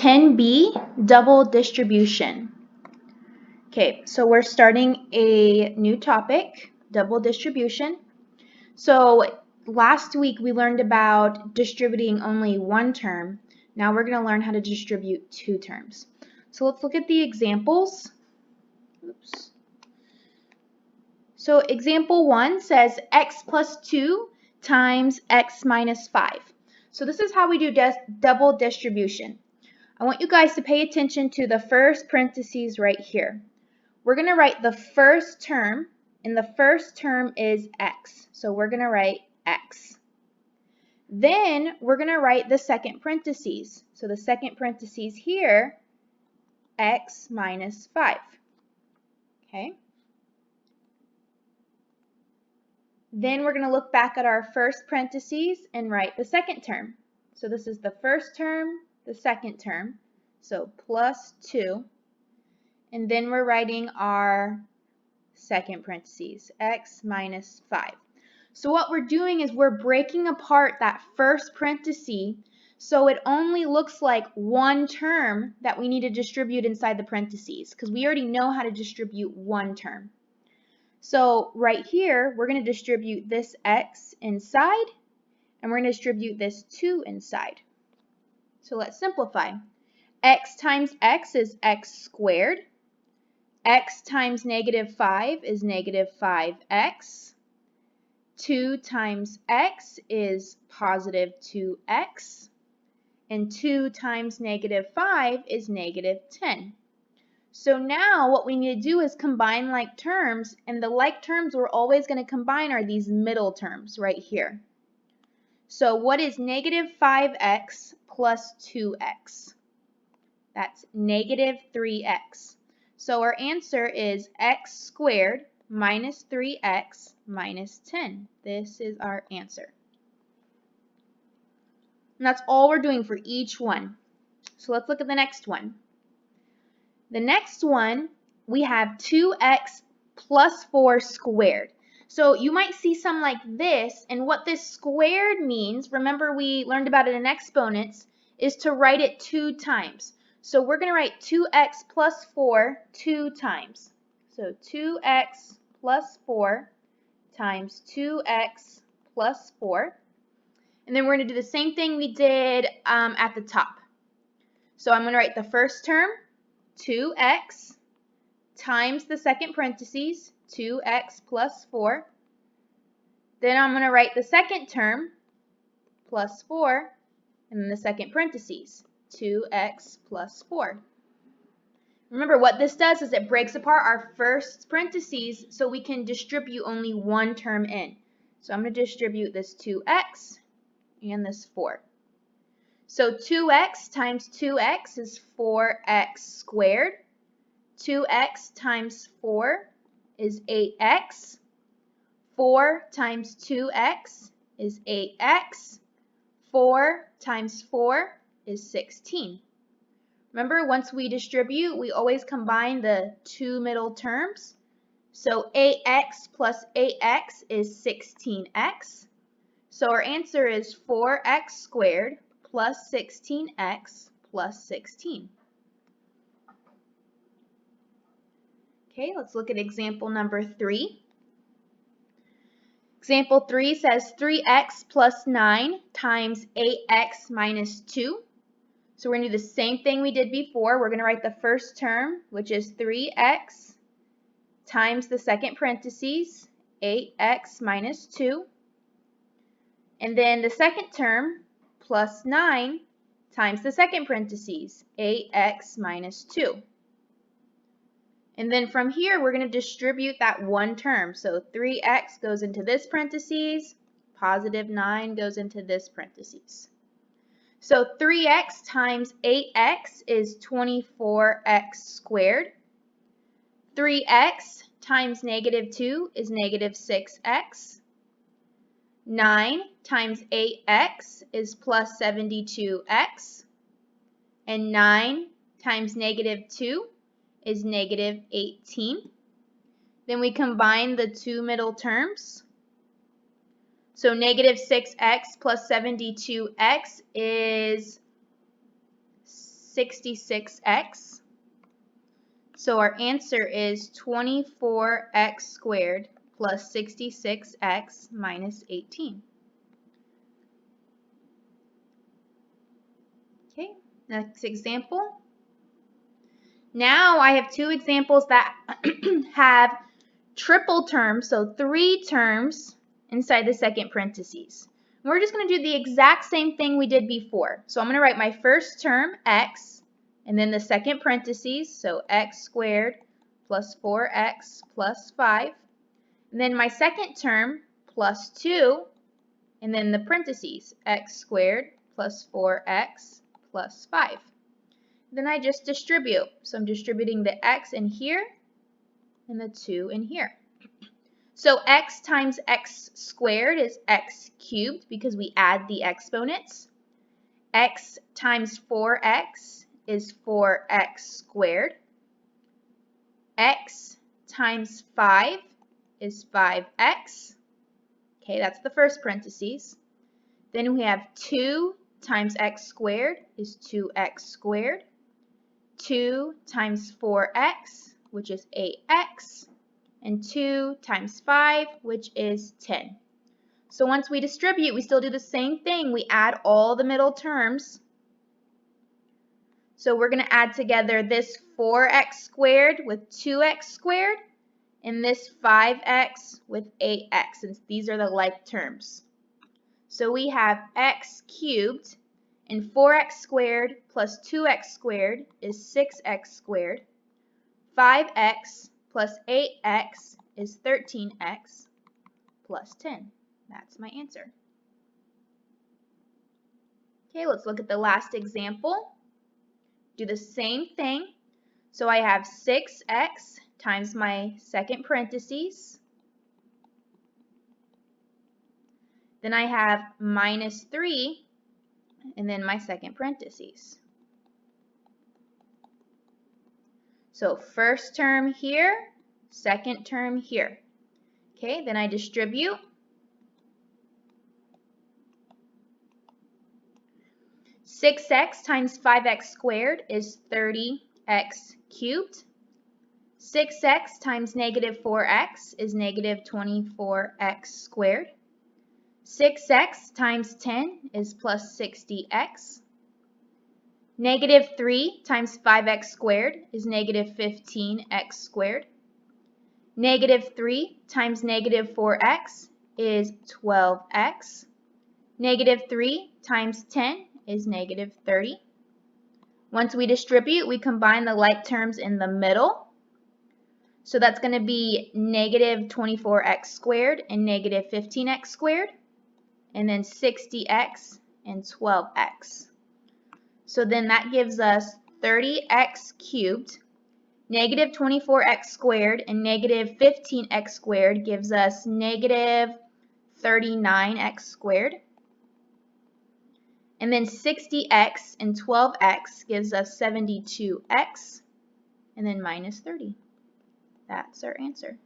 10b, double distribution. Okay, so we're starting a new topic, double distribution. So last week we learned about distributing only one term. Now we're going to learn how to distribute two terms. So let's look at the examples. Oops. So example 1 says x plus 2 times x minus 5. So this is how we do double distribution. I want you guys to pay attention to the first parentheses right here. We're going to write the first term, and the first term is x. So we're going to write x. Then we're going to write the second parentheses. So the second parentheses here, x minus 5. Okay. Then we're going to look back at our first parentheses and write the second term. So this is the first term, the second term. So plus 2. And then we're writing our second parentheses, x minus 5. So what we're doing is we're breaking apart that first parenthesis so it only looks like one term that we need to distribute inside the parentheses because we already know how to distribute one term. So right here, we're going to distribute this x inside and we're going to distribute this 2 inside. So let's simplify. X times x is x squared. X times negative 5 is negative 5x. 2 times x is positive 2x. And 2 times negative 5 is negative 10. So now what we need to do is combine like terms, and the like terms we're always going to combine are these middle terms right here. So what is negative 5x plus 2x? That's negative 3x. So our answer is x squared minus 3x minus 10. This is our answer. And that's all we're doing for each one. So let's look at the next one. The next one, we have 2x plus 4 squared. So you might see some like this, and what this squared means, remember we learned about it in exponents, is to write it 2 times. So we're going to write 2x plus 4 2 times. So 2x plus 4 times 2x plus 4. And then we're going to do the same thing we did at the top. So I'm going to write the first term, 2x, times the second parentheses, 2x plus 4. Then I'm going to write the second term, plus 4, and then the second parentheses, 2x plus 4. Remember, what this does is it breaks apart our first parentheses so we can distribute only one term in. So I'm going to distribute this 2x and this 4. So 2x times 2x is 4x squared. 2x times 4 is 8x. 4 times 2x is 8x. 4 times 4 is 16. Remember, once we distribute, we always combine the two middle terms. So 8x plus 8x is 16x. So our answer is 4x squared plus 16x plus 16. Okay, let's look at example number 3. Example 3 says 3x plus 9 times 8x minus 2. So we're going to do the same thing we did before. We're going to write the first term, which is 3x, times the second parentheses, 8x minus 2. And then the second term, plus 9, times the second parentheses, 8x minus 2. And then from here, we're going to distribute that one term. So 3x goes into this parentheses, positive 9 goes into this parentheses. So 3x times 8x is 24x squared. 3x times negative 2 is negative 6x. 9 times 8x is plus 72x. And 9 times negative 2 is negative 18. Then we combine the two middle terms. So negative 6x plus 72x is 66x. So our answer is 24x squared plus 66x minus 18. Okay, next example. Now I have two examples that have triple terms, so 3 terms inside the second parentheses. We're just going to do the exact same thing we did before. So I'm going to write my first term, x, and then the second parentheses, so x squared plus 4x plus 5. And then my second term, plus 2, and then the parentheses, x squared plus 4x plus 5. Then I just distribute. So I'm distributing the x in here and the 2 in here. So x times x squared is x cubed because we add the exponents. X times 4x is 4x squared. X times 5 is 5x. Okay, that's the first parentheses. Then we have 2 times x squared is 2x squared. 2 times 4x, which is 8x. And 2 times 5, which is 10. So once we distribute, we still do the same thing. We add all the middle terms. So we're going to add together this 4x squared with 2x squared and this 5x with 8x, since these are the like terms. So we have x cubed, and 4x squared plus 2x squared is 6x squared. 5x plus 8x is 13x plus 10. That's my answer. Okay, let's look at the last example. Do the same thing. So I have 6x times my second parentheses. Then I have minus 3, and then my second parentheses. So first term here, second term here. Okay, then I distribute. 6x times 5x squared is 30x cubed. 6x times negative 4x is negative 24x squared. 6x times 10 is plus 60x. Negative 3 times 5x squared is negative 15x squared. Negative 3 times negative 4x is 12x. Negative 3 times 10 is negative 30. Once we distribute, we combine the like terms in the middle. So that's going to be negative 24x squared and negative 15x squared, and then 60x and 12x. So then that gives us 30x cubed. Negative 24x squared and negative 15x squared gives us negative 39x squared. And then 60x and 12x gives us 72x, and then minus 30. That's our answer.